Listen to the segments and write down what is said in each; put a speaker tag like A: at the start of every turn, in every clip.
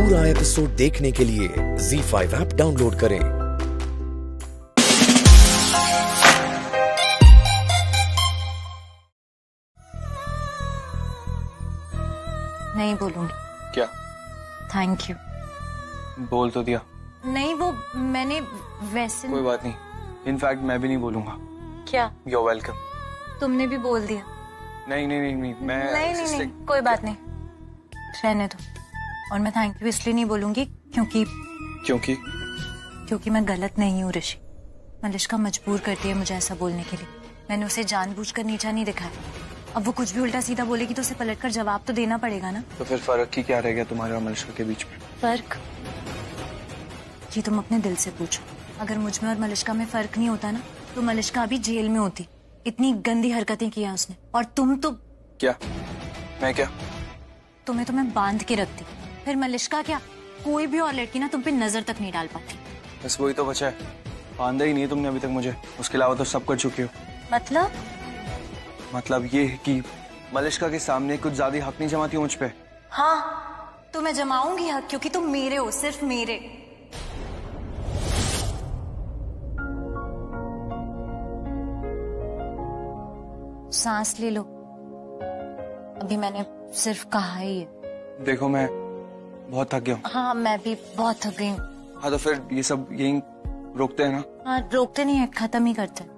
A: पूरा एपिसोड देखने के लिए ZEE5 ऐप डाउनलोड करें।
B: नहीं बोलूंगी।
C: क्या?
B: Thank you.
C: बोल तो दिया।
B: नहीं, वो मैंने वैसे।
C: कोई बात नहीं, इनफैक्ट मैं भी नहीं बोलूंगा।
B: क्या?
C: You're welcome।
B: तुमने भी बोल दिया।
C: नहीं, मैं
B: नहीं, कोई बात नहीं, रहने दो। और मैं थैंक यू इसलिए नहीं बोलूंगी क्योंकि मैं गलत नहीं हूँ ऋषि। मलिश्का मजबूर करती है मुझे ऐसा बोलने के लिए। मैंने उसे जानबूझकर नीचा नहीं दिखाया। अब वो कुछ भी उल्टा सीधा बोलेगी तो उसे पलटकर जवाब तो देना पड़ेगा ना।
C: तो फिर फर्क ही क्या रह गया तुम्हारे और मलिश्का के बीच में?
B: फर्क ये तुम अपने दिल से पूछो। अगर मुझ में और मलिश्का में फर्क नहीं होता ना तो मलिश्का अभी जेल में होती। इतनी गंदी हरकतें की हैं उसने। और तुम तो
C: क्या? मैं क्या?
B: तुम्हें तो मैं बांध के रखती। फिर मलिश्का क्या, कोई भी और लड़की ना तुम पे नजर तक नहीं डाल पाती।
C: बस वही तो बचा है, बांधा ही नहीं है तुमने अभी तक मुझे। उसके अलावा तो सब कर चुकी हो। मतलब ये है कि मलिश्का के सामने कुछ ज्यादा हक नहीं जमाती हो मुझ पे।
B: हाँ, तो मैं जमाऊंगी हक, क्योंकि तुम मेरे हो, सिर्फ मेरे। सांस ले लो। अभी मैंने सिर्फ कहा ही है।
C: देखो मैं बहुत थक गया हूँ।
B: हाँ, मैं भी बहुत थक गई हूँ।
C: हाँ तो फिर ये सब यहीं रोकते हैं ना?
B: हाँ, रोकते नहीं है, खत्म ही करते हैं।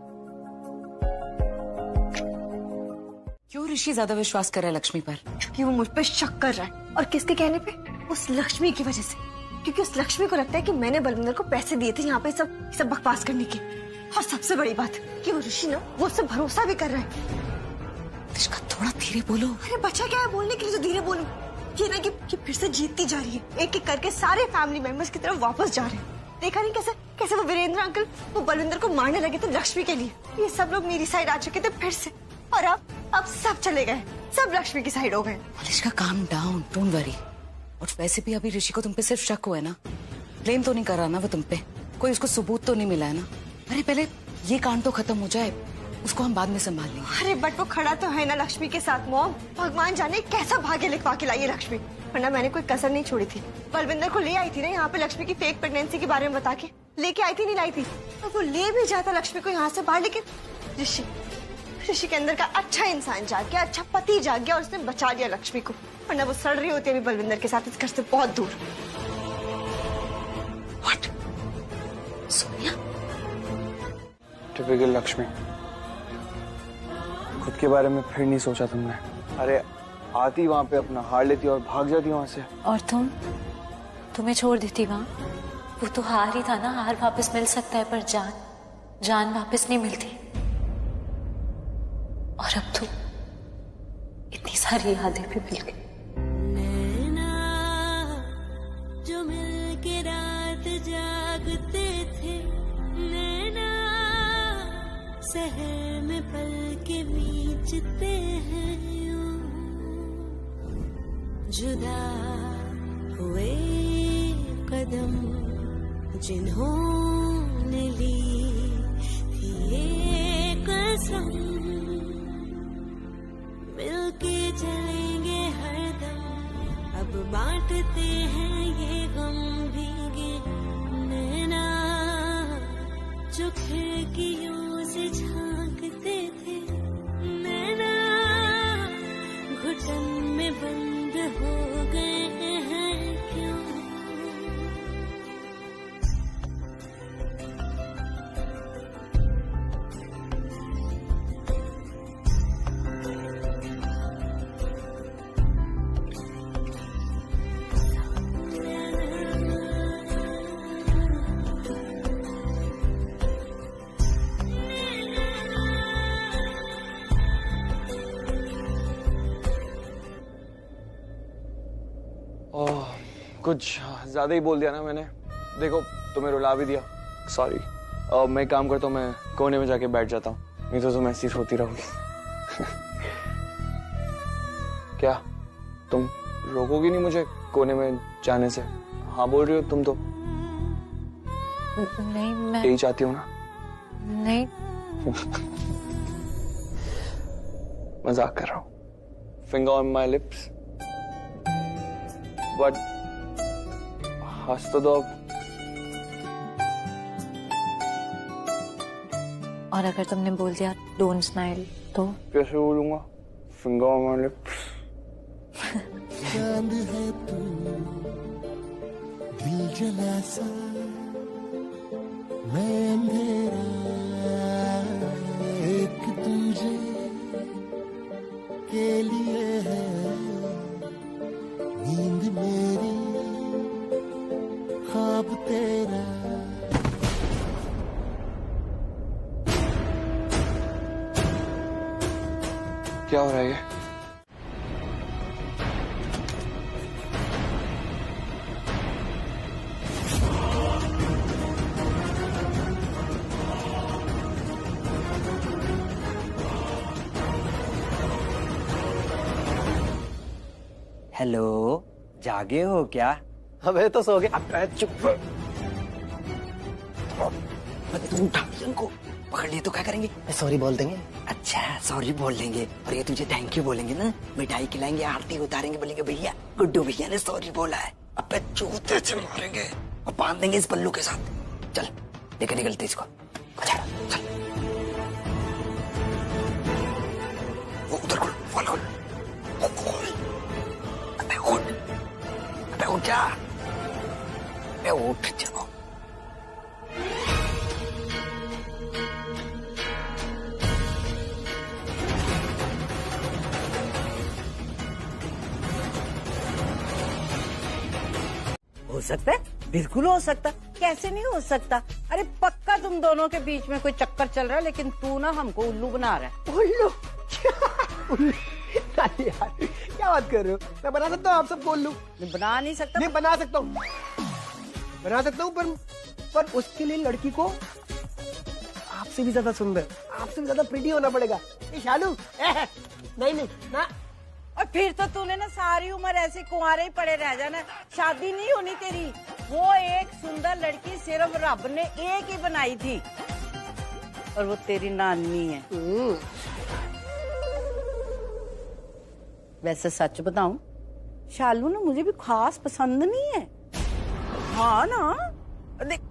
D: क्यों ऋषि ज्यादा विश्वास कर रहा है लक्ष्मी पर?
E: क्योंकि वो मुझ पे शक कर रहा है। और किसके कहने पे? उस लक्ष्मी की वजह से। क्योंकि उस लक्ष्मी को लगता है कि मैंने बलविंदर को पैसे दिए थे यहाँ पे सब बकवास करने की। और सबसे बड़ी बात कि वो ऋषि ना वो उससे भरोसा भी कर रहा है।
D: निष्का थोड़ा धीरे बोलो।
E: अरे बच्चा क्या है बोलने के लिए जो धीरे बोलूं? ये ना कि फिर से जीतती जा रही है। एक एक करके सारे फैमिली मेंबर्स की तरफ वापस जा रहे हैं। देखा नहीं कैसे वो वीरेंद्र अंकल वो बलविंदर को मारने लगे थे लक्ष्मी के लिए। ये सब लोग मेरी साइड आ चुके थे फिर से। और अब सब चले गए, सब लक्ष्मी की साइड हो गए।
D: Nishka calm down, don't worry. और वैसे भी अभी ऋषि को तुम पे सिर्फ शक हुआ है ना, ब्लेम तो नहीं कर रहा ना वो तुम पे। कोई उसको सबूत तो नहीं मिला है ना? अरे पहले ये कांड तो खत्म हो जाए, उसको हम बाद में संभाल लेंगे।
E: अरे बट वो खड़ा तो है ना लक्ष्मी के साथ मॉम। भगवान जाने कैसा भाग्य लिखवा के लाई है लक्ष्मी, वरना मैंने कोई कसर नहीं छोड़ी थी। बलविंदर को ले आई थी ना यहाँ पे लक्ष्मी की फेक प्रेगनेंसी के बारे में बता के। लेके आई थी नहीं लाई थी? और वो ले भी जाता लक्ष्मी को यहाँ से बाहर। लेकिन ऋषि के अंदर का अच्छा इंसान जाग गया, अच्छा पति जाग गया और उसने बचा लिया लक्ष्मी को। वरना वो सड़ रही होती अभी बलविंदर के साथ इस घर से बहुत दूर।
D: What? सोनिया?
C: टिपिकल लक्ष्मी, खुद के बारे में फिर नहीं सोचा तुमने। अरे आती वहां पे अपना हार लेती और भाग जाती वहां से।
B: और तुम्हें छोड़ देती वहां? वो तो हार ही था ना। हार वापस मिल सकता है पर जान वापस नहीं मिलती। और अब तो इतनी सारी यादें भी मिल गई।
F: जो मिलके रात जागते थे, नैना शहर में पल के बीचते हैं यूं, जुदा हुए कदम जिन्होंने ली थी ये कसम, मिलके चलेंगे हरदम, अब बांटते हैं ये गम भीगे नैना, जो खिड़कियों से झांकते थे, नैना घुटन में बंद हो गए हैं क्यों?
C: कुछ ज्यादा ही बोल दिया ना मैंने। देखो तुम्हें रुला भी दिया, सॉरी। मैं काम करता हूँ, मैं कोने में जाके बैठ जाता हूँ, नहीं तो तुम ऐसी रोती रहोगी। क्या तुम रोकोगी नहीं मुझे कोने में जाने से? हाँ बोल रही हो तुम तो।
B: नहीं, मैं
C: यही चाहती हूँ ना?
B: नहीं।
C: मजाक कर रहा हूँ। Finger on my lips, but हंस तो दो अब।
B: और अगर तुमने बोल दिया डोंट स्माइल तो?
C: कैसे बोलूंगा? Finger on my lips.
G: चांद है तू, दिल जला सा, मैं अंधेरा, एक तुझे के लिए है, नींद मेरी, ख्वाब तेरा।
C: क्या हो रहा है ये?
H: हेलो, जागे हो क्या?
I: अबे तो सो गया।
H: अब चुप। तू उठा इनको, पकड़ लिए तो क्या करेंगे?
I: सॉरी बोल देंगे।
H: अच्छा सॉरी बोल देंगे और ये तुझे थैंक यू बोलेंगे ना, मिठाई खिलाएंगे, आरती उतारेंगे, बोलेंगे भैया गुड्डू भैया ने सॉरी बोला है। अब जूते से मारेंगे और बांध देंगे इस पल्लू के साथ। चल लेकर निकलते इसको। चल वो उधर खोल, खोल खोल खोल। अबे उठ, अबे उठ जा, अबे उठ जाओ।
J: हो सकता है, बिल्कुल हो सकता। कैसे नहीं हो सकता? अरे पक्का तुम दोनों के बीच में कोई चक्कर चल रहा है, लेकिन तू ना हमको उल्लू बना रहा है।
I: उल्लू? यार क्या बात कर रहे हो? मैं बना सकता हूँ आप सबको उल्लू?
J: मैं बना नहीं सकता।
I: नहीं बना सकता हूँ, बना सकता हूँ, पर उसके लिए लड़की को आपसे भी ज्यादा सुंदर, आपसे भी ज्यादा प्रिटी होना पड़ेगा। शालू नहीं नहीं ना।
J: और फिर तो तूने ना सारी उम्र ऐसे कुंवारे ही पड़े रह जाना, शादी नहीं होनी तेरी। वो एक सुंदर लड़की सिर्फ रब ने एक ही बनाई थी और वो तेरी नानी है। वैसे सच बताऊं, शालू ना मुझे भी खास पसंद नहीं है। हाँ ना, देख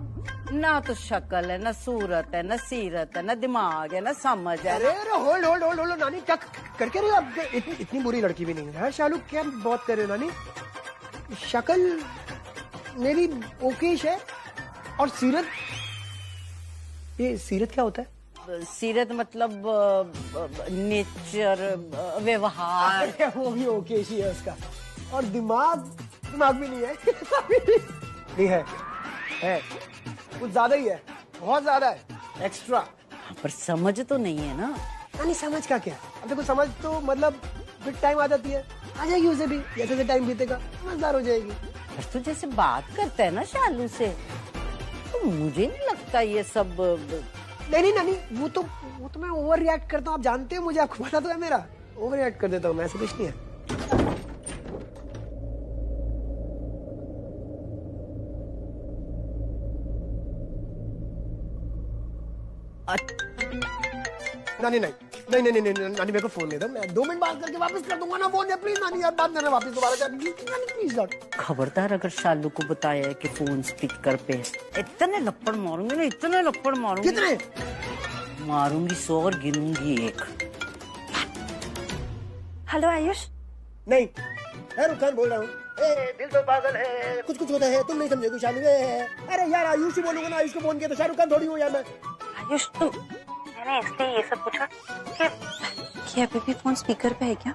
J: ना तो शक्ल है, ना सूरत है, ना सीरत है, ना दिमाग है, ना समझ है।
I: अरे होल्ड होल्ड होल्ड होल्ड नानी, क्या करके रही हो आप? इतनी बुरी लड़की भी नहीं है शालू, क्या बहुत कर रहे हो नानी? शक्ल मेरी ओकेश है और सीरत, ये सीरत क्या होता है?
J: सीरत मतलब नेचर, व्यवहार।
I: वो भी ओकेश ही है उसका। और दिमाग भी नहीं है। नहीं है कुछ ज्यादा ही है, बहुत ज्यादा है, एक्स्ट्रा।
J: पर समझ तो नहीं है ना।
I: नहीं समझ का क्या? अब देखो समझ तो मतलब फिर टाइम आ जाती है, आ जाएगी उसे भी, जैसे जैसे टाइम बीतेगा समझदार हो जाएगी।
J: पर तू जैसे बात करता है ना शालू से, तो मुझे नहीं लगता ये सब।
I: नहीं नानी, वो तो मैं ओवर रिएक्ट करता हूँ, आप जानते हो मुझे, आपको पता तो है मेरा, ओवर रिएक्ट कर देता हूँ मैं, ऐसा कुछ नहीं है। नानी नहीं नानी, मेरे को फोन दे दो, मैं 2 मिनट बात करके वापस कर दूंगा ना फोन। प्लीज नानी यार, बात करना वापस दोबारा से प्लीज।
J: खबरदार अगर शालू को बताया है कि फोन स्पीकर पे, इतने लपड़ मारूंगी ना, इतने लपड़ मारूंगी।
I: कितने
J: मारूंगी? 100 और गिनूंगी 1।
B: हेलो आयुष।
I: नहीं रुखान बोल रहा हूँ। दिल तो पागल है, कुछ कुछ होता है, तुम नहीं समझे शालू। अरे यार आयुष ही बोलूंगा ना, आयुष को फोन किया तो शाहरुख खान थोड़ी हूँ यार मैं।
B: आयुष तुम, मैंने इसलिए ये सब पूछा कि अभी भी फोन स्पीकर पे है क्या?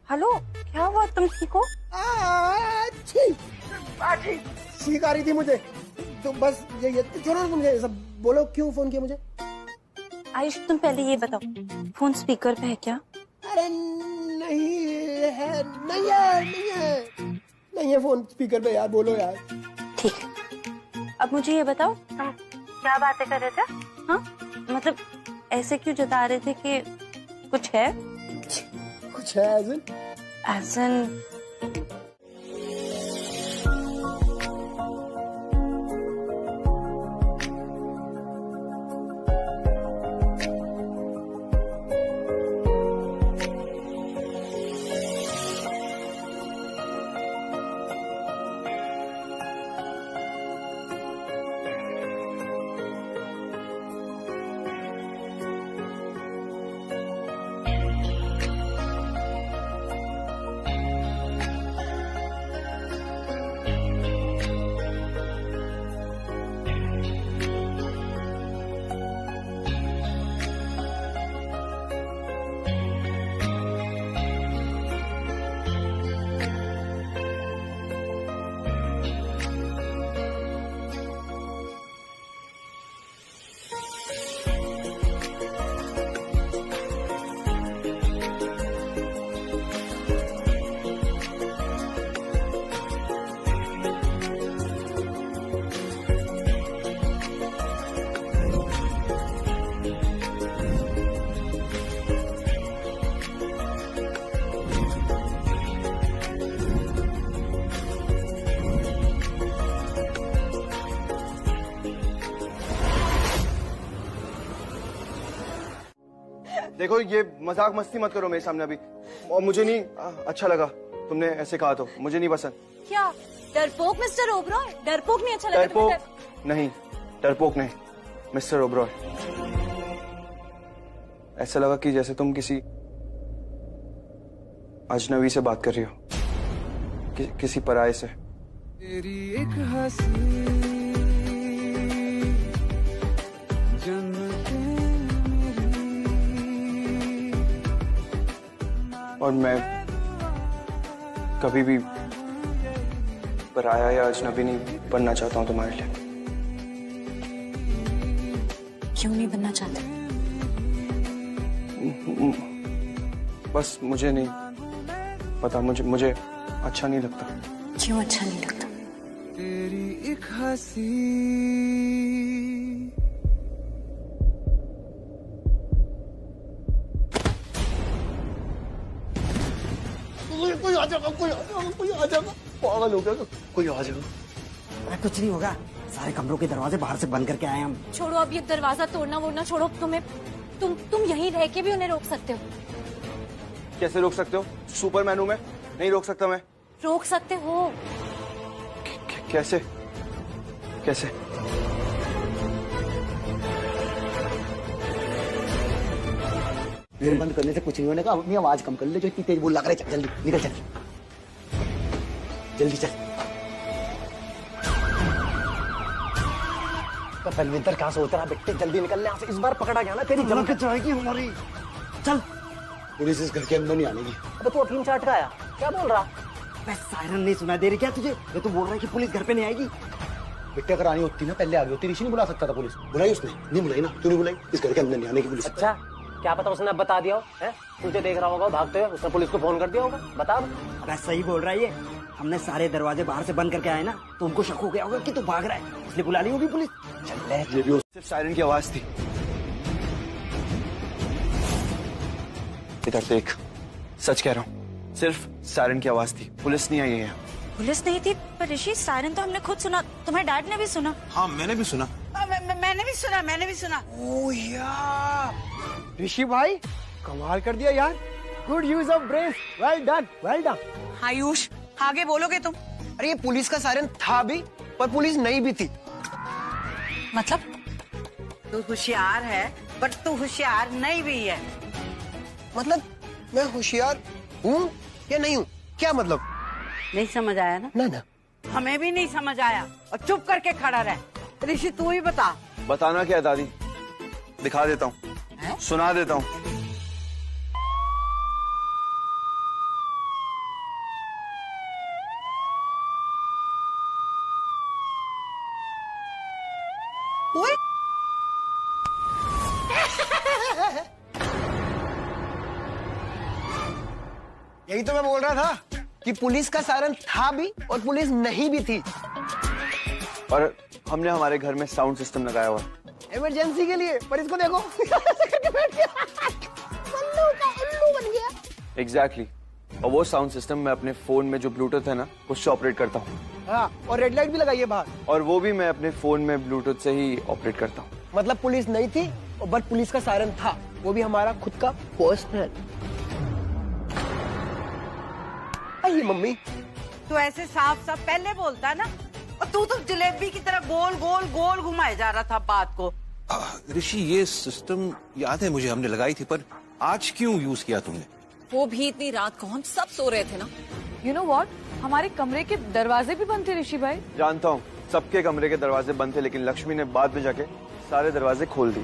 B: हेलो, क्या हुआ? तुम ठीक हो?
I: छींक आ रही थी मुझे, तो बस ये छोड़ो ना, मुझे सब बोलो, क्यों फोन किया मुझे?
B: आयुष तुम पहले ये बताओ, फोन स्पीकर पे है क्या?
I: अरे नहीं है फोन स्पीकर पे यार, बोलो यार।
B: ठीक है, अब मुझे ये बताओ तुम क्या बातें कर रहे थे? हाँ मतलब ऐसे क्यों जता रहे थे कि कुछ है?
I: कुछ है
B: as in
C: देखो ये मजाक मस्ती मत करो मेरे सामने अभी, और मुझे नहीं अच्छा लगा तुमने ऐसे कहा तो, मुझे नहीं पसंद।
B: क्या डरपोक मिस्टर ओबरॉय? डरपोक नहीं अच्छा लगा?
C: डरपोक नहीं, डरपोक नहीं मिस्टर ओबरॉय। ऐसा लगा कि जैसे तुम किसी अजनबी से बात कर रही हो, किसी पराये से।
K: तेरी एक हंसी
C: और मैं कभी भी पराया या अजनबी नहीं बनना चाहता हूं तुम्हारे लिए।
B: क्यों नहीं बनना चाहते?
C: बस मुझे नहीं पता, मुझे अच्छा नहीं लगता।
B: क्यों अच्छा नहीं लगता?
K: तेरी एक हंसी
I: कोई आ जाएगा, कोई आ जाएगा, पागल हो गया, कोई आ जाएगा।
H: अरे कुछ नहीं होगा, सारे कमरों के दरवाजे बाहर से बंद करके आए हम।
B: छोड़ो अब ये दरवाजा तोड़ना वोड़ना छोड़ो। तुम यहीं रह के भी उन्हें रोक सकते हो।
C: कैसे रोक सकते हो? सुपरमैन हूं मैं, नहीं रोक सकता मैं।
B: रोक सकते हो।
C: कैसे कैसे?
H: बंद करने से कुछ नहीं होने का, अपनी आवाज कम कर ले, जो इतनी तेज बोल लग रहा है। जल्दी निकल, चल जल्दी चल। बलविंदर कहाँ से होता रहा बेटे, जल्दी निकल ले यहाँ से। इस बार पकड़ा गया ना तेरी जम के जाएगी हमारी। चल, पुलिस इस घर के अंदर नहीं आनेगी। अबे तू अफीम चाट का आया, क्या बोल रहा? मैं सायरन नहीं सुना दे रही क्या तुझे? मैं तो बोल रहा है कि पुलिस घर पे नहीं आएगी। बेटे अगर आनी होती ना पहले आ गई होती। ऋषि नहीं बुला सकता था पुलिस, बुलाई उसने? नहीं बुलाई ना, तू नहीं बुलाई। इस घर के अंदर नहीं आने की पुलिस।
L: अच्छा, क्या पता उसने अब बता दिया हो? है तुझे देख रहा होगा भागते हुए, उसने पुलिस को फोन कर दिया होगा। बता।
H: अरे सही बोल रहा है ये, हमने सारे दरवाजे बाहर से बंद करके आए ना, तो उनको शक हो गया होगा कि तू भाग रहा है, इसलिए बुला ली होगी पुलिस। चल ले, ये भी
C: सिर्फ सायरन की आवाज थी। इधर देख, सच कह रहा हूँ, सिर्फ सायरन की आवाज थी, पुलिस नहीं आई है।
B: पुलिस नहीं थी पर ऋषि, सायरन तो हमने खुद सुना, तुम्हारे डैड ने भी सुना।
M: हाँ मैंने भी सुना।
J: मैंने भी सुना।
I: ओह यार, ऋषि भाई कमाल कर दिया यार, good use of brains, well done well done.
J: Ayush आगे बोलोगे तुम?
I: अरे ये पुलिस का सायरन था भी, पर पुलिस नहीं भी थी।
J: मतलब तू होशियार है बट तू होशियार नहीं भी है।
I: मतलब मैं होशियार हूँ या नहीं हूँ? क्या मतलब?
J: नहीं समझ आया ना?
I: ना।
J: हमें भी नहीं समझ आया, और चुप करके खड़ा रह। ऋषि तू ही बता।
C: बताना क्या है दादी, दिखा देता हूँ, सुना देता हूँ।
I: यही तो मैं बोल रहा था कि पुलिस का सायरन था भी और पुलिस नहीं भी थी।
C: और हमने हमारे घर में साउंड सिस्टम लगाया हुआ है
I: इमरजेंसी के लिए, पर इसको देखो करके बैठ गया, उल्लू का उल्लू बन गया।
C: एग्जैक्टली। और वो साउंड सिस्टम मैं अपने फोन में जो ब्लूटूथ है ना, उससे ऑपरेट करता हूँ।
I: हाँ, और रेड लाइट भी लगाई है बाहर,
C: और वो भी मैं अपने फोन में ब्लूटूथ से ही ऑपरेट करता हूँ।
I: मतलब पुलिस नहीं थी बट पुलिस का सायरन था, वो भी हमारा खुद का पर्सनल। आई मम्मी,
J: तू ऐसे साफ साफ पहले बोलता ना, और तू तो जलेबी की तरह गोल गोल गोल घुमाए जा रहा था बात को।
M: ऋषि ये सिस्टम याद है मुझे, हमने लगाई थी, पर आज क्यों यूज किया तुमने?
D: वो भी इतनी रात को, हम सब सो रहे थे ना। यू नो व्हाट, हमारे कमरे के दरवाजे भी बंद थे ऋषि भाई।
C: जानता हूँ, सबके कमरे के दरवाजे बंद थे, लेकिन लक्ष्मी ने बाद में जाके सारे दरवाजे खोल दिए।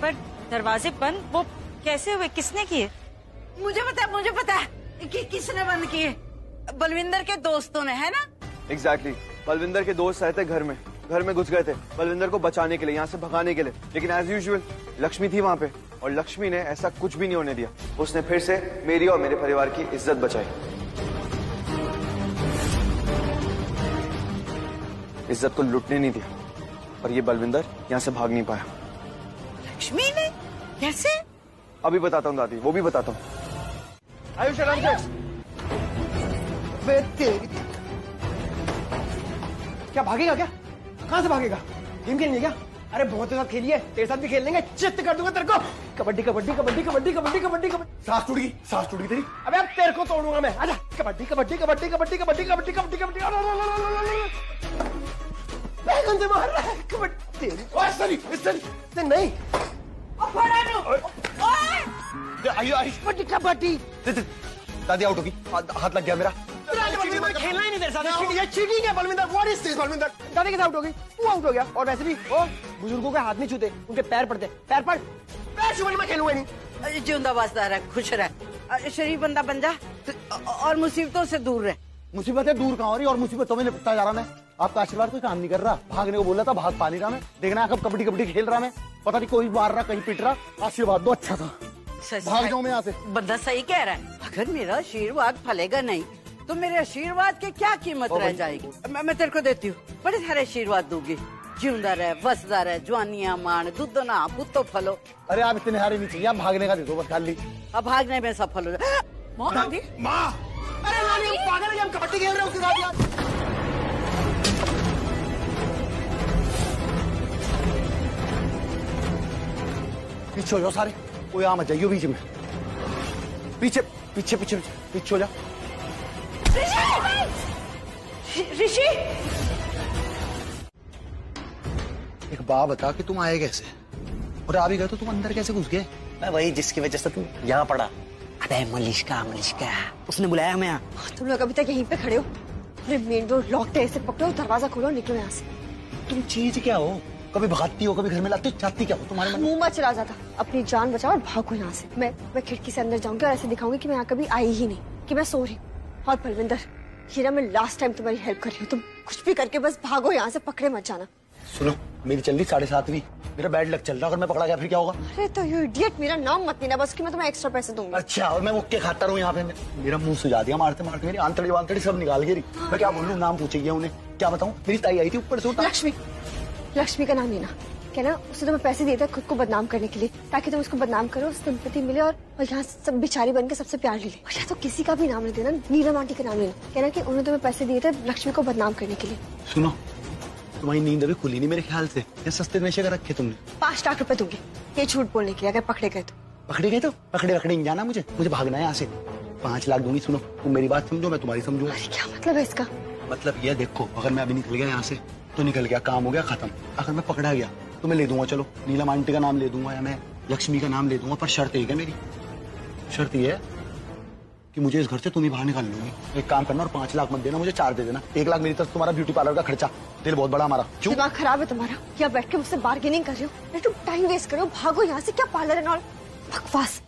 B: पर दरवाजे बंद वो कैसे हुए, किसने किए?
J: मुझे पता है कि किसने बंद किए। बलविंदर के दोस्तों ने, है ना?
C: एग्जैक्टली। बलविंदर के दोस्त आए थे घर में घुस गए थे बलविंदर को बचाने के लिए, यहाँ से भगाने के लिए, लेकिन एज यूजुअल लक्ष्मी थी वहाँ पे, और लक्ष्मी ने ऐसा कुछ भी नहीं होने दिया। उसने फिर से मेरी और मेरे परिवार की इज्जत बचाई। इज्जत को लुटने नहीं दिया, और ये बलविंदर यहाँ से भाग नहीं पाया।
J: लक्ष्मी ने? कैसे?
C: अभी बताता हूँ दादी, वो भी बताता हूँ। आयुष आराम से।
I: क्या भागेगा? क्या कहाँ से भागेगा? गेम खेलनी है क्या? अरे बहुत साथ खेलिए, तेरे साथ भी खेल लेंगे, चित्त कर दूंगा तेरे को। कबड्डी कबड्डी कबड्डी कबड्डी कबड्डी कबड्डी कबड्डी।
N: सांस टूट गई तेरी।
I: अबे अब तेरे को तोड़ूंगा मैं, आजा। कबड्डी कबड्डी कबड्डी कबड्डी कबड्डी कबड्डी कबड्डी कबड्डी। बैगन से मार रहा है कबड्डी। इससे नहीं। कबड्डी कबड्डी।
N: दादी आउट होगी, हाथ लग गया मेरा।
I: खेलना ही नहीं तेरे साथ, ये चीटिंग है Balwinder. What is this Balwinder? दादी कैसे आउट हो गई? तू आउट हो गया। और वैसे भी वो बुजुर्गों के हाथ नहीं छूते, उनके पैर पड़ते। पैर पड़, पैर छूने में खेलूंगा नहीं।
J: जिंदा वास्ता रह, खुश रह, शरीफ बंदा बन जा और मुसीबतों से दूर रह।
N: मुसीबतें दूर कहाँ हो रही और मुसीबतों में लिपटता जा रहा मैं। आपका आशीर्वाद कोई काम नहीं कर रहा। भागने को बोला था, भाग पा नहीं रहा मैं। देखना कब कबड्डी कबड्डी खेल रहा मैं, पता नहीं कोई मार रहा, कहीं पिट रहा। आशीर्वाद दो, अच्छा था। भाग जाऊं मैं यहाँ से।
J: बंदा सही कह रहा है। अगर मेरा आशीर्वाद फलेगा नहीं तो मेरे आशीर्वाद की क्या कीमत रह जाएगी? मैं तेरे को देती हूँ, बड़े सारे आशीर्वाद दूंगी। जिंदा रह, बसदा रह, जवानियां मान, दूध ना पुत्तो फलो।
N: अरे आप इतने हारे नहीं चाहिए, आप भागने का दे दो बस खाली।
J: अब भागने में सफल हो जाए।
I: माँ, अरे नानी हम पागल हैं, हम कबड्डी खेल रहे हैं उसके साथ यार।
N: पीछे हो जाओ सारे, कोई आ मत जाइयो बीच में। पीछे पीछे पीछे पीछे हो जा।
E: ऋषि,
N: एक बात बता कि तुम आए कैसे और आ भी गए तो तुम अंदर कैसे घुस गए?
H: मैं वही जिसकी वजह से तुम यहाँ पड़ा। अरे मलिश्का उसने बुलाया मैं यहाँ।
E: तुम लोग अभी तक यहीं पे खड़े हो? अरे मेन डोर लॉक्ड है, इसे पकड़ो, दरवाजा खोलो, निकलो यहाँ से।
N: तुम चीज क्या हो? कभी भगाती हो, कभी घर में लाती हो, चाहती क्या हो? तुम्हारे
E: मुंह मत चला जाता। अपनी जान बचाओ और भागो यहाँ से। मैं खिड़की से अंदर जाऊंगी और ऐसे दिखाऊंगी कि मैं यहाँ कभी आई ही नहीं, कि मैं सो रही हूँ। और बलविंदर, हीरा, मैं लास्ट टाइम तुम्हारी हेल्प कर रही हूँ, तुम कुछ भी करके बस भागो यहाँ से, पकड़े मत जाना।
N: सुनो, मेरी चल रही 7:30, मेरा बैड लक चल रहा, अगर मैं पकड़ा गया फिर क्या होगा?
E: अरे तो यू इडियट, मेरा नाम मत लेना बस, कि मैं तुम्हें एक्स्ट्रा पैसे दूंगी।
N: अच्छा, और मैं मुक्के खाता रहूँ यहाँ पे? मेरा मुंह सुझा दिया मारते मारते, मेरी आंतड़ी वांतड़ी सब निकाल गिरी। मैं क्या बोलूँ? नाम पूछेगी उन्हें, क्या बताऊँ? मेरी ताई आई थी ऊपर से।
E: लक्ष्मी का नाम लेना, कहना उसे तुम्हें पैसे दिए थे खुद को बदनाम करने के लिए, ताकि तुम उसको बदनाम करो, सिंपैथी मिले और यहाँ सब बिचारी बन के सबसे प्यार ले ले। और या तो किसी का भी नाम नहीं देना, नीलम आंटी का नाम लेना, कहना कि उन्होंने तुम्हें पैसे दिए थे लक्ष्मी को बदनाम करने के लिए।
N: सुनो, तुम्हारी नींद अभी खुली नहीं मेरे ख्याल से, या सस्ते नशे का रखे तुमने?
E: 5 लाख रुपए दूंगी ये झूठ बोलने के लिए, अगर पकड़े गए तो।
N: पकड़े गए तो पकड़े नहीं जाना, मुझे भागना है यहाँ से। 5 लाख दूंगी। सुनो, तुम मेरी बात समझो, मैं तुम्हारी समझूंगा।
E: क्या मतलब है इसका?
N: मतलब ये देखो, अगर मैं अभी निकल गया यहाँ से तो निकल गया, काम हो गया खत्म। अगर मैं पकड़ा गया तो मैं ले दूंगा, चलो नीलम आंटी का नाम ले दूंगा या मैं लक्ष्मी का नाम ले दूंगा, पर शर्त एक है मेरी। शर्त ये है कि मुझे इस घर से तुम ही बाहर निकाल लूंगी। एक काम करना, और 5 लाख मत देना, मुझे 4 दे देना। 1 लाख मेरी तरफ तुम्हारा ब्यूटी पार्लर का खर्चा। दिल बहुत बड़ा हमारा। क्यों?
E: दिमाग खराब है तुम्हारा? या बैठ के मुझसे बार्गेनिंग कर रहे हो? तुम टाइम वेस्ट करो, भागो यहाँ से। क्या पार्लर है? बकवास।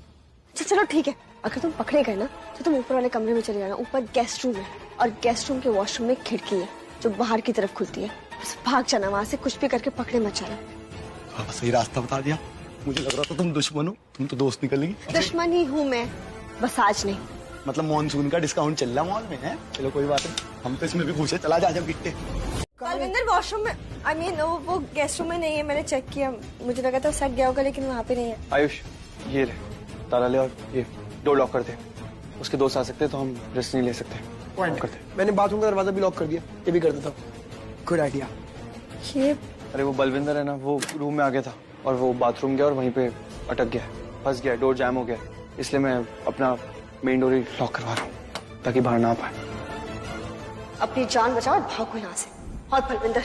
E: चलो ठीक है, अगर तुम पकड़े गए ना तो तुम ऊपर वाले कमरे में चले जाना। ऊपर गेस्ट रूम है और गेस्ट रूम के वॉशरूम में खिड़की है जो बाहर की तरफ खुलती है। बस भाग जाना वहाँ से, कुछ भी करके पकड़े मत जाना।
N: हाँ, सही रास्ता बता दिया। मुझे लग रहा था तुम दुश्मन हो, तुम तो दोस्त निकलेगी।
E: दुश्मन ही हूँ मैं, बस आज नहीं।
N: मतलब मॉनसून का डिस्काउंट चल रहा मॉल में है। चलो कोई बात नहीं, हम तो इसमें भी खुश है। चला जा जब गिट्टे।
E: बलविंदर वॉशरूम में, आई मीन वो गेस्ट रूम में नहीं है, मैंने चेक किया, मुझे लगा था सट गया होगा, लेकिन वहाँ पे नहीं है।
C: आयुष, ये ले ताला ले और ये डोर लॉक कर दे। उसके दोस्त आ सकते हैं तो हम रिस्क नहीं ले सकते।
I: मैंने बाथरूम का दरवाजा भी लॉक कर दिया, ये भी कर देता हूँ। Good idea.
E: ये
C: अरे वो बलविंदर है ना, वो रूम में आ गया था और वो बाथरूम गया और वहीं पे अटक गया, फंस गया, डोर जैम हो गया। इसलिए मैं अपना मेन डोर ही लॉक करवा रहा हूँ ताकि बाहर ना आ पाए।
E: अपनी जान बचाओ और भागो यहाँ से। और बलविंदर,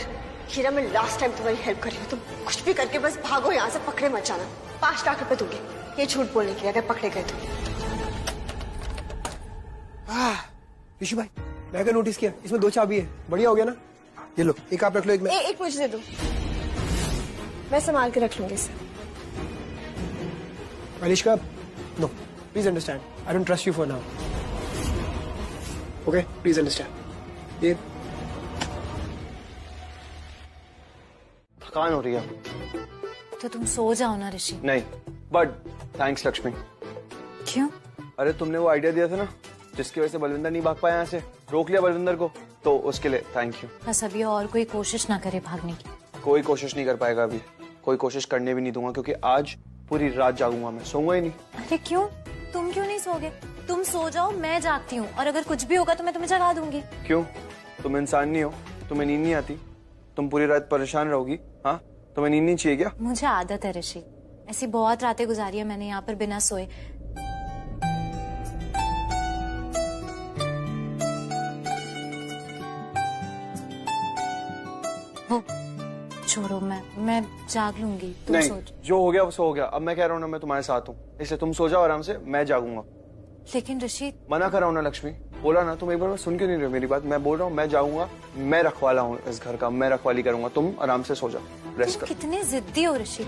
E: हीरा, मैं लास्ट टाइम तुम्हारी हेल्प कर रही हूँ, तुम कुछ भी करके बस भागो यहाँ से, पकड़े मत जाना। 5 लाख रुपए दूंगी ये झूठ बोलने के लिए, अगर पकड़े गए तो।
I: ऋषि भाई, मैं क्या नोटिस किया, इसमें 2 चाबी है। बढ़िया हो गया ना? ये लो, एक आप रख लो, एक मैं।
E: एक मुझे दे दो, मैं संभाल के रख लूंगी इसे।
I: Alishka, no, please understand, I don't trust you for now. Okay, please understand. ये
C: थकान हो रही है।
B: तो तुम सो जाओ ना ऋषि।
C: नहीं, बट थैंक्स लक्ष्मी।
B: क्यों?
C: अरे तुमने वो आइडिया दिया था ना, जिसकी वजह से बलविंदर नहीं भाग पाया यहाँ से, रोक लिया बलविंदर को, तो उसके लिए थैंक यू।
B: बस अभी और कोई कोशिश ना करे भागने की।
C: कोई कोशिश नहीं कर पाएगा अभी, कोई कोशिश करने भी नहीं दूंगा, क्योंकि आज पूरी रात जागूंगा मैं, सोऊंगा ही नहीं।
B: अरे क्यों? तुम क्यों नहीं सोगे? तुम सो जाओ, मैं जागती हूँ, और अगर कुछ भी होगा तो मैं तुम्हें जगा दूंगी।
C: क्यों? तुम इंसान नहीं हो? तुम्हें नींद नहीं आती? तुम पूरी रात परेशान रहोगी? हाँ, तुम्हें नींद नहीं चाहिए क्या?
B: मुझे आदत है ऋषि, ऐसी बहुत रातें गुजारी है मैंने यहाँ पर बिना सोए। हो छोड़ो, मैं जाग लूंगी, तुम
C: नहीं,
B: सोच।
C: जो हो गया वो सो हो गया। अब मैं कह रहा हूँ ना, मैं तुम्हारे साथ हूँ, इसलिए तुम सो जाओ आराम से, मैं जागूंगा।
B: लेकिन ऋषि
C: मना कर रहा हूँ ना लक्ष्मी, बोला ना, तुम एक बार सुन क्यों नहीं रहे मेरी बात? मैं बोल रहा हूँ मैं जाऊंगा, मैं रखवाला हूँ इस घर का, मैं रखवाली करूंगा, तुम आराम से सो जाओ, रेस्ट
B: तुम
C: करो।
B: कितने जिद्दी हो ऋषि,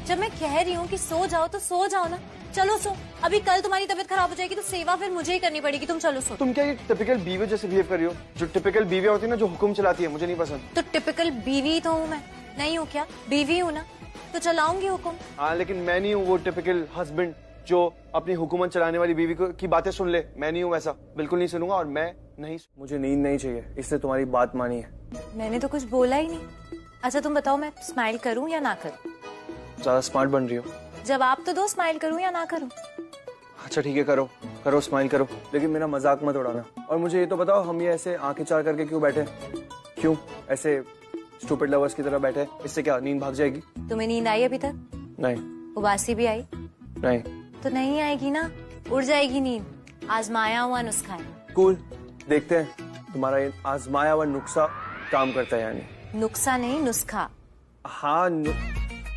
B: जब मैं कह रही हूँ कि सो जाओ तो सो जाओ ना। चलो सो, अभी कल तुम्हारी तबीयत खराब हो जाएगी तो सेवा फिर मुझे ही करनी पड़ेगी, तुम चलो सो।
C: तुम क्या ये टिपिकल बीवी जैसे बिहेव कर रही हो? जो टिपिकल बीवी होती है ना, जो हुक्म चलाती है, मुझे नहीं पसंद।
B: तो टिपिकल बीवी तो हूँ मैं, नहीं हूँ क्या? बीवी हूँ ना, तो चलाऊंगी हुक्म।
C: हाँ, लेकिन मैं नहीं हूँ वो टिपिकल हस्बैंड जो अपनी हुकूमत चलाने वाली बीवी की बातें सुन ले। मैं नहीं हूँ वैसा, बिल्कुल नहीं सुनूंगा। और मैं नहीं, मुझे नींद नहीं चाहिए, इसलिए तुम्हारी बात मानी है।
B: मैंने तो कुछ बोला ही नहीं। अच्छा तुम बताओ, मैं स्माइल करूँ या ना करूँ?
C: ज्यादा स्मार्ट बन रही हो।
B: जवाब तो दो, स्माइल करूँ या ना करूँ?
C: अच्छा ठीक है, करो करो, स्माइल करो, लेकिन मेरा मजाक मत उड़ाना। और मुझे ये तो बताओ, हम ये ऐसे आंखें चार करके क्यों बैठे? क्यों ऐसे स्टूपिड लवर्स की तरह बैठे? इससे क्या नींद भाग जाएगी?
B: तुम्हें नींद आई अभी तक?
C: नहीं।
B: उबासी भी आई?
C: नहीं।
B: तो नहीं आएगी ना, उड़ जाएगी नींद। आजमाया हुआ नुस्खा है।
C: कूल, देखते हैं तुम्हारा ये आजमाया हुआ नुस्खा काम करता है यानी।
B: नुस्खा नहीं, नुस्खा।
C: हाँ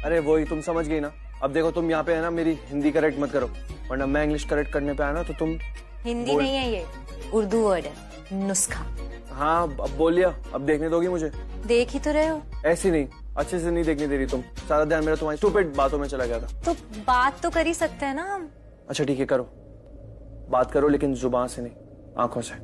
C: अरे वही, तुम समझ गई ना। अब देखो, तुम यहाँ पे है ना, मेरी हिंदी करेक्ट मत करो, वरना मैं इंग्लिश करेक्ट करने पे आया ना तो तुम।
B: हिंदी नहीं है ये, उर्दू वर्ड है, नुस्खा।
C: हाँ अब बोल लिया, अब देखने दोगी मुझे?
B: देख ही तो रहे हो।
C: ऐसी नहीं, अच्छे से नहीं देखने दे रही तुम। सारा ध्यान मेरा तुम्हारी स्टूपिड बातों में चला गया था।
B: तो बात तो कर ही सकते हैं ना हम।
C: अच्छा ठीक है, करो बात करो, लेकिन जुबान से नहीं, आंखों से।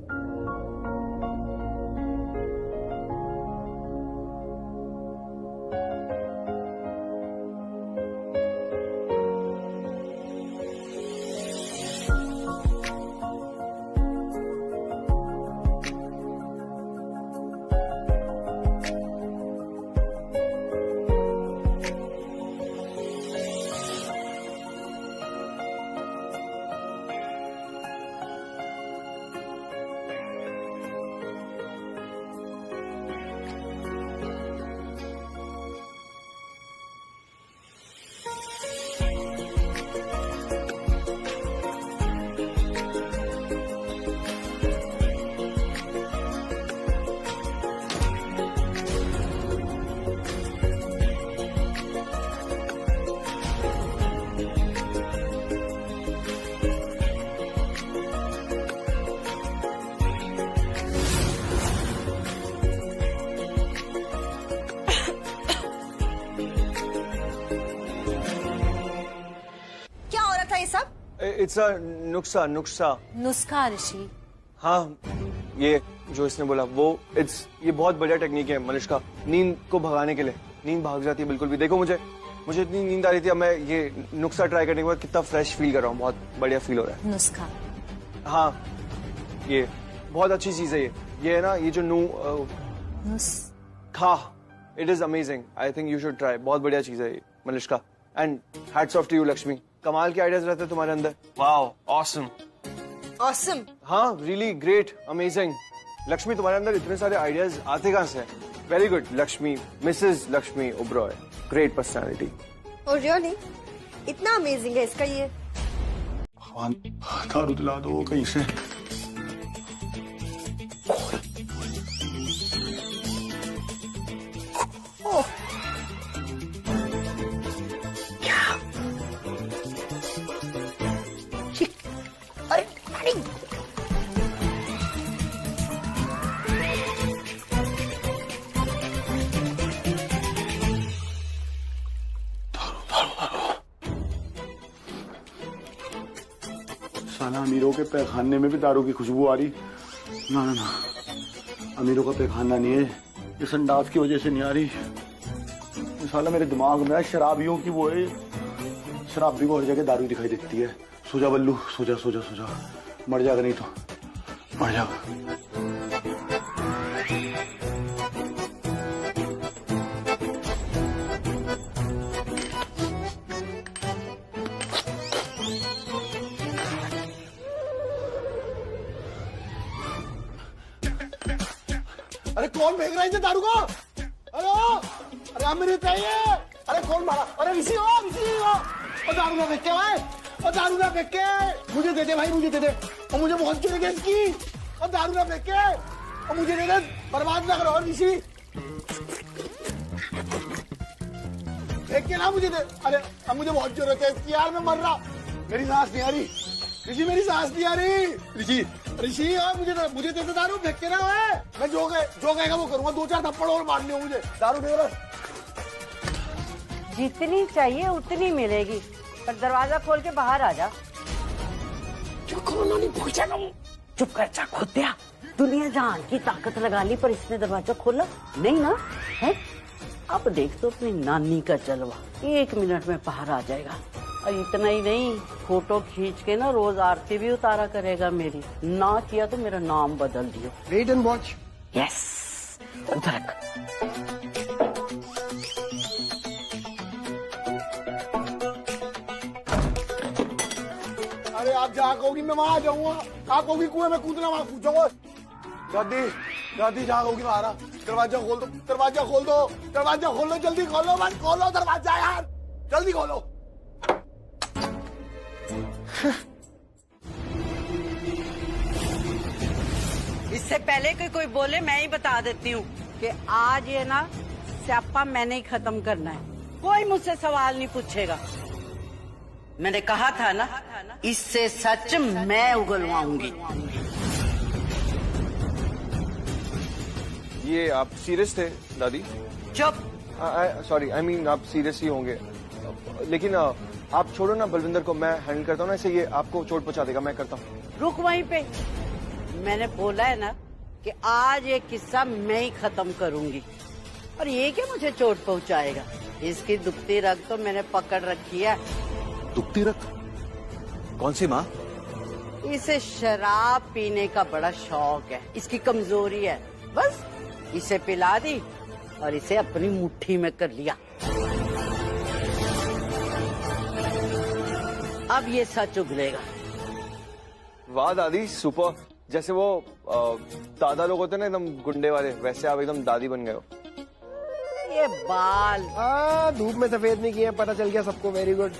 C: इट्स अ नुस्खा।
B: नुस्खा ऋषि।
C: हाँ, ये जो इसने बोला वो ये बहुत बढ़िया टेक्निक है मलिश्का, नींद को भगाने के लिए। नींद भाग जाती है बिल्कुल भी। देखो मुझे इतनी नींद आ रही थी, अब मैं ये नुस्खा ट्राई करने के बाद कितना फ्रेश फील कर रहा हूँ, बहुत बढ़िया फील हो रहा है।
B: नुस्खा,
C: हाँ ये बहुत अच्छी चीज है। ये है ना, ये जो नुस्खा, it is amazing. I think you should try. बहुत बढ़िया चीज है ये Malishka. And hats off to you Lakshmi, कमाल के आइडियाज रहते हैं तुम्हारे अंदर। Wow, awesome.
E: ऑसम?
C: हाँ, रियली ग्रेट, अमेजिंग। लक्ष्मी, तुम्हारे अंदर इतने सारे आइडियाज आते कहाँ से? Very good Lakshmi, Mrs Lakshmi Oberoi, great personality.
E: और रियली इतना अमेजिंग है इसका ये।
N: भगवान, दारू दिला दो कहीं से। साला अमीरों के पैखाने में भी दारू की खुशबू आ रही। ना ना ना, अमीरों का पैखाना नहीं है, ये संडास की वजह से नहीं आ रही। साला मेरे दिमाग में शराबियों की वो है, शराबी को हर जगह दारू दिखाई देती है। सो जा बल्लू, सो जा सो जा सो जा, मर जाएगा नहीं तो मर जाएगा।
I: अरे कौन फेंक रहा है इसे दारू को? हेलो, अरे अमृत है ये। अरे कौन मारा? अरे ऋषि हो, ऋषि हो। और दारू ना फेंक के भाई, और दारू ना फेंक के। मुझे दे दे भाई, मुझे दे दे। और मुझे बहुत चुनेंगे इसकी। और दारू ना फेंक के, और मुझे दे दे। बर्बाद ना करो ऋषि। फेंक के ना मुझे दे। अरे अब मुझे बहुत जरूरत है इसकी यार, मैं मर रहा। मेरी सांस नहीं आ रही ऋषि, मेरी सांस नहीं आ रही ऋषि। ऋषि और मुझे दे दे दारू, फेंक के ना है। मैं जो कहेगा वो करूंगा। 2-4 थप्पड़ और मारने हो मुझे। दारू दे रहा।
J: जितनी चाहिए उतनी मिलेगी, पर दरवाजा खोल के बाहर आ जा। चुप कर जा खुदिया। दुनिया जान की ताकत लगा ली, पर इसने दरवाजा खोला नहीं ना है। अब देख तो अपनी नानी का जलवा, 1 मिनट में बाहर आ जाएगा। और इतना ही नहीं, फोटो खींच के ना रोज आरती भी उतारा करेगा मेरी। ना किया तो मेरा नाम बदल दियो।
I: Wait and watch.
J: यस, उधर रख।
I: अरे आप जहाँ कहोगी मैं वहां आ जाऊंगा। आप कहोगी कुएं में कूदना, वहां कूद जाऊंगा। दादी दादी जहाँ कहोगी वहां आ रहा। दरवाजा खोल दो, दरवाजा खोल दो, दरवाजा खोल दो, जल्दी खोलो, बस खोलो दरवाजा यार, जल्दी खोलो।
J: इससे पहले कि कोई बोले मैं ही बता देती हूँ कि आज ये ना स्यापा मैंने ही खत्म करना है। कोई मुझसे सवाल नहीं पूछेगा। मैंने कहा था ना, इससे सच मैं उगलवाऊंगी।
C: ये आप सीरियस थे दादी?
J: चुप।
C: सॉरी, आई मीन आप सीरियस ही होंगे। लेकिन आप छोड़ो ना बलविंदर को, मैं हैंडल करता हूँ ना। ऐसे ये आपको चोट पहुंचा देगा, मैं करता हूँ।
J: रुक वहीं पे। मैंने बोला है ना कि आज ये किस्सा मैं ही खत्म करूंगी। और ये क्या मुझे चोट पहुंचाएगा? इसकी दुखती रग तो मैंने पकड़ रखी है।
M: दुखती रग? कौन सी माँ?
J: इसे शराब पीने का बड़ा शौक है, इसकी कमजोरी है। बस इसे पिला दी और इसे अपनी मुट्ठी में कर लिया। अब ये सच उगलेगा।
C: वाह दादी, सुपर। जैसे वो दादा लोग होते हैं ना एकदम गुंडे वाले, वैसे आप एकदम दादी बन गए हो।
J: ये बाल
I: धूप में सफेद नहीं किए, पता चल गया सबको। Very good.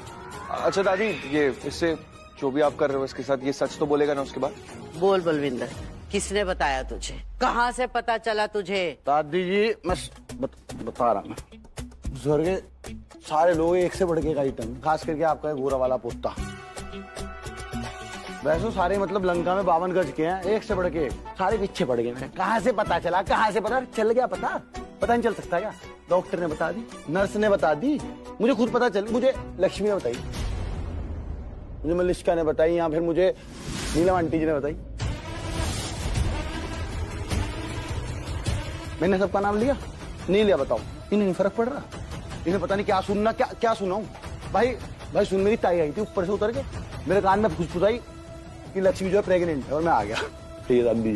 C: अच्छा दादी, ये इससे जो भी आप कर रहे हो इसके साथ ये सच तो बोलेगा ना उसके बाद?
J: बोल बलविंदर, किसने बताया तुझे? कहाँ से पता चला तुझे?
N: दादी जी मैं बता रहा मैं। बुजुर्ग सारे लोग एक से बढ़ के एक आइटम, खास करके आपका गोरा वाला पोता। वैसे सारे मतलब लंका में 52 गज के हैं, एक से बढ़ के सारे पीछे पड़ गए। कहाँ से पता चला? कहाँ से पता चल गया? पता नहीं चल सकता क्या? डॉक्टर ने बता दी, नर्स ने बता दी, मुझे खुद पता चली। मुझे लक्ष्मी ने बताई, मुझे मलिष्का ने बताई, या फिर मुझे नीलम आंटी जी ने बताई। मैंने सबका नाम लिया नहीं लिया? बताओ, इन्हें नहीं फर्क पड़ रहा? इन्हें पता नहीं क्या सुनना, क्या सुनाऊं? भाई सुन, मेरी ताई आई थी ऊपर से उतर के, मेरे कान में फुसफुसाई कि लक्ष्मी जो है प्रेग्नेंट है, और मैं आ गया। ठीक है दादी,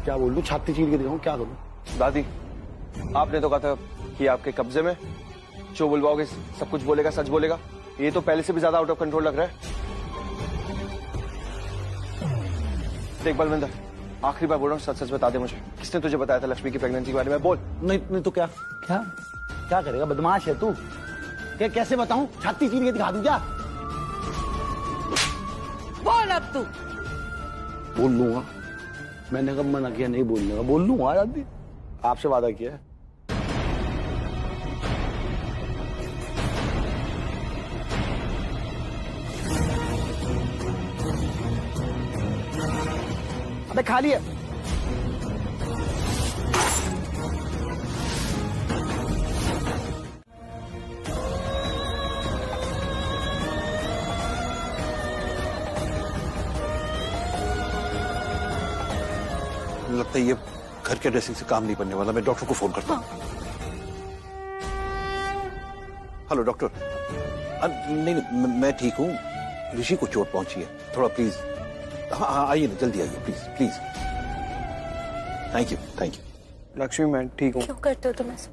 N: क्या बोल दूं? छाती चीर के दिखाऊं? क्या करूं?
C: दादी आपने तो कहा था कि आपके कब्जे में, जो बुलवाओगे सब कुछ बोलेगा, सच बोलेगा। ये तो पहले से भी ज्यादा आउट ऑफ कंट्रोल लग रहा है। देख बलविंदर, आखिरी बार बोल रहा हूँ, सच बता दे मुझे, किसने तुझे बताया था लक्ष्मी की प्रेगनेंसी के बारे में? बोल।
N: नहीं तो क्या करेगा? बदमाश है तू। कैसे बताऊं? छाती चीर के दिखा दूं क्या?
J: बोल अब तू।
N: बोल लूंगा, मैंने कब मना किया नहीं बोलने का? बोल लूंगा दादी, आपसे वादा किया है। अबे खाली है।
M: लगता है ये घर के ड्रेसिंग से काम नहीं बनने वाला। मैं डॉक्टर को फोन करता हूँ। Hello doctor. नहीं, मैं ठीक हूँ। ऋषि को चोट पहुंची है, थोड़ा प्लीज। हाँ आइए ना, जल्दी आइए प्लीज। Thank you.
C: लक्ष्मी मैं ठीक हूँ।
B: क्यों करते हो तुम ऐसा?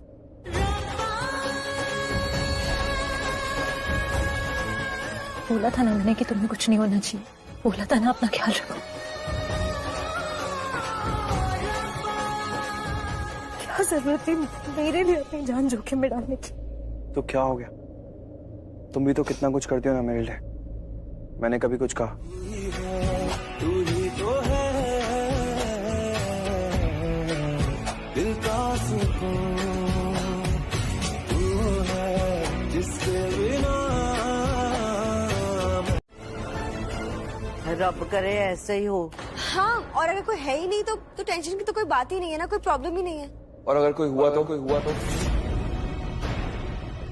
B: बोला था ना मैंने कि तुम्हें कुछ नहीं होना चाहिए। बोला था ना अपना ख्याल रखो। जरूरत नहीं मेरे लिए अपनी जान जोखिम में डालने की।
C: तो क्या हो गया? तुम भी तो कितना कुछ करती हो ना मेरे लिए। मैंने कभी कुछ कहा?
G: तू ही तो है दिल का सुकून, तू है जिसके बिना
J: रब करे ऐसे ही हो।
E: हाँ, और अगर कोई है ही नहीं तो टेंशन की तो कोई बात ही नहीं है ना, कोई प्रॉब्लम ही नहीं है।
C: और अगर कोई हुआ तो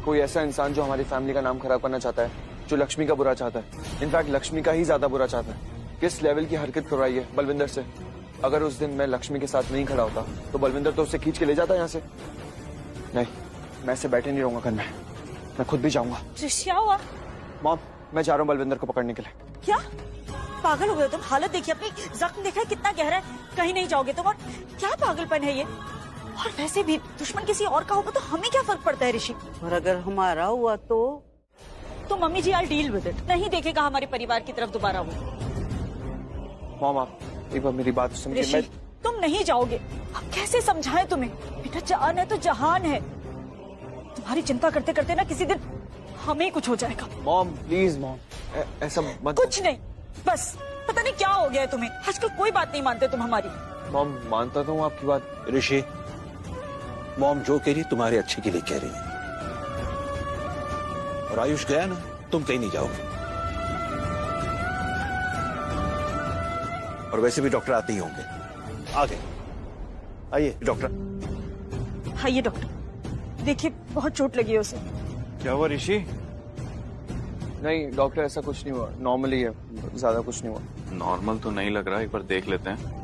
C: कोई ऐसा इंसान जो हमारी फैमिली का नाम खराब करना चाहता है, जो लक्ष्मी का बुरा चाहता है, इनफैक्ट लक्ष्मी का ही ज्यादा बुरा चाहता है। किस लेवल की हरकत करवाई है बलविंदर से। अगर उस दिन मैं लक्ष्मी के साथ नहीं खड़ा होता तो बलविंदर तो उसे खींच के ले जाता यहाँ से। नहीं, मैं ऐसे बैठे नहीं रहूंगा घर में, मैं खुद भी जाऊंगा।
O: क्या हुआ?
C: मॉम, मैं जा रहा हूँ बलविंदर को पकड़ने के लिए।
O: क्या पागल हो गए तुम? हालत देखिए अपनी, जख्म देखा है कितना गहरा है, कहीं नहीं जाओगे तुम? और क्या पागलपन है ये? और वैसे भी दुश्मन किसी और का होगा तो हमें क्या फर्क पड़ता है ऋषि?
J: और अगर हमारा हुआ तो
O: mummy ji I deal with it, नहीं देखेगा हमारे परिवार की तरफ दोबारा वो।
C: मॉम, आप एक बार मेरी बात सुनिए।
O: ऋषि, तुम नहीं जाओगे। अब कैसे समझाएं तुम्हें? बेटा जान है तो जहान है। तुम्हारी चिंता करते करते ना किसी दिन हमें कुछ हो जाएगा।
C: मॉम प्लीज मॉम, ऐसा मत।
O: कुछ नहीं, बस पता नहीं क्या हो गया है तुम्हें, आजकल कोई बात नहीं मानते तुम हमारी।
C: मॉम, मानता तो हूँ आपकी बात।
M: ऋषि, मॉम जो कह रही तुम्हारे अच्छे के लिए कह रही है। और आयुष गया ना, तुम कहीं नहीं जाओगे। और वैसे भी डॉक्टर आते ही होंगे। आगे आइए डॉक्टर।
O: आइए डॉक्टर, देखिए बहुत चोट लगी है उसे।
C: क्या हुआ ऋषि? नहीं डॉक्टर, ऐसा कुछ नहीं हुआ, नॉर्मली है, ज्यादा कुछ नहीं हुआ।
P: नॉर्मल तो नहीं लग रहा, एक बार देख लेते हैं।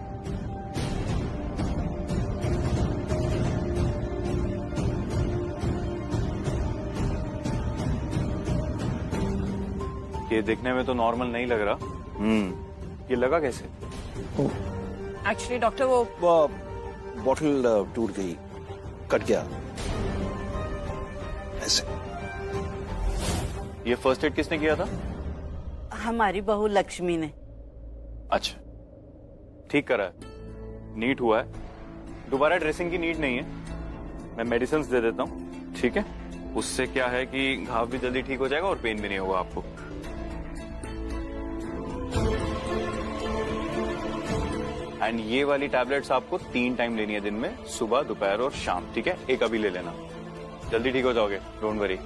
P: ये देखने में तो नॉर्मल नहीं लग रहा। ये लगा कैसे?
O: एक्चुअली डॉक्टर वो
M: बॉटल टूट गई, कट गया ऐसे।
P: ये फर्स्ट एड किसने किया था?
J: हमारी बहू लक्ष्मी ने।
P: अच्छा, ठीक करा है, नीट हुआ है, दोबारा ड्रेसिंग की नीड नहीं है। मैं मेडिसिन दे देता हूँ, ठीक है? उससे क्या है कि घाव भी जल्दी ठीक हो जाएगा और पेन भी नहीं होगा आपको। एंड ये वाली टैबलेट्स आपको 3 टाइम लेनी है दिन में, सुबह, दोपहर और शाम, ठीक है? एक अभी ले लेना, जल्दी ठीक हो जाओगे, don't worry.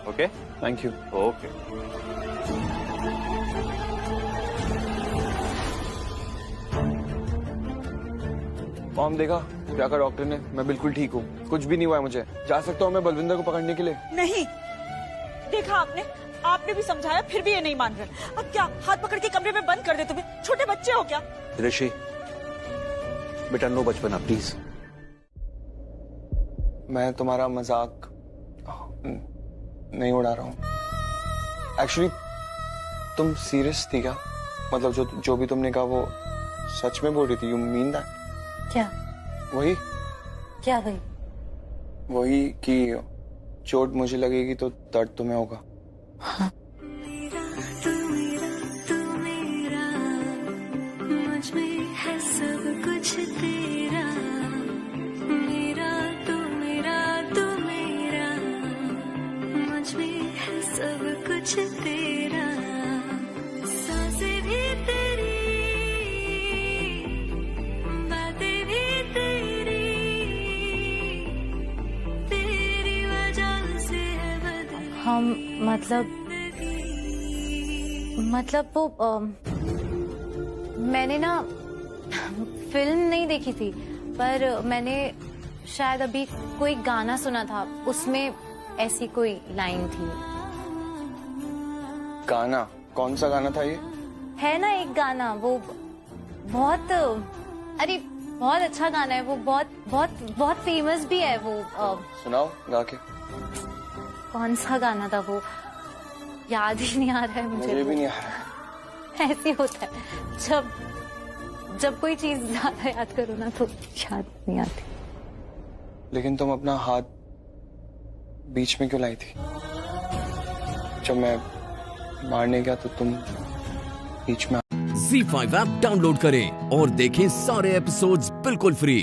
P: Okay,
C: thank you.
P: Okay.
C: Mom देखा क्या कहा डॉक्टर ने? मैं बिल्कुल ठीक हूँ, कुछ भी नहीं हुआ है मुझे। जा सकता हूँ मैं बलविंदर को पकड़ने के लिए?
O: नहीं, देखा आपने भी समझाया फिर भी ये नहीं मान रहे। अब क्या हाथ पकड़ के कमरे में बंद कर दे? तुम्हें छोटे बच्चे हो क्या?
M: ऋषि बेटा, नो बचपना प्लीज।
C: मैं तुम्हारा मजाक नहीं उड़ा रहा हूँ। एक्चुअली तुम सीरियस थी क्या? मतलब जो भी तुमने कहा वो सच में बोल रही थी? You mean that?
B: क्या?
C: वही
B: क्या
C: वही कि चोट मुझे लगेगी तो दर्द तुम्हें होगा।
B: हाँ।
F: मुझ में है सब कुछ तेरा, मेरा तू मेरा, मुझ में है सब कुछ तेरा, सांसें भी तेरी, बातें भी तेरी, तेरी वजह से है बदली।
B: हम मतलब वो मैंने ना फिल्म नहीं देखी थी, पर मैंने शायद अभी कोई गाना सुना था, उसमें ऐसी कोई लाइन थी।
C: गाना? कौन सा गाना था ये?
B: है ना एक गाना, वो बहुत अच्छा गाना है वो, बहुत फेमस भी है वो।
C: सुनाओ गा के।
B: कौन सा गाना था वो? याद ही नहीं आ रहा है
C: मुझे भी नहीं आ रहा है।
B: ऐसे होता है जब कोई चीज ज्यादा याद करो ना तो याद नहीं आती।
C: लेकिन तुम अपना हाथ बीच में क्यों लाई थी? जब मैं मारने गया तो तुम बीच में।
A: ZEE5 ऐप डाउनलोड करें और देखें सारे एपिसोड्स बिल्कुल फ्री।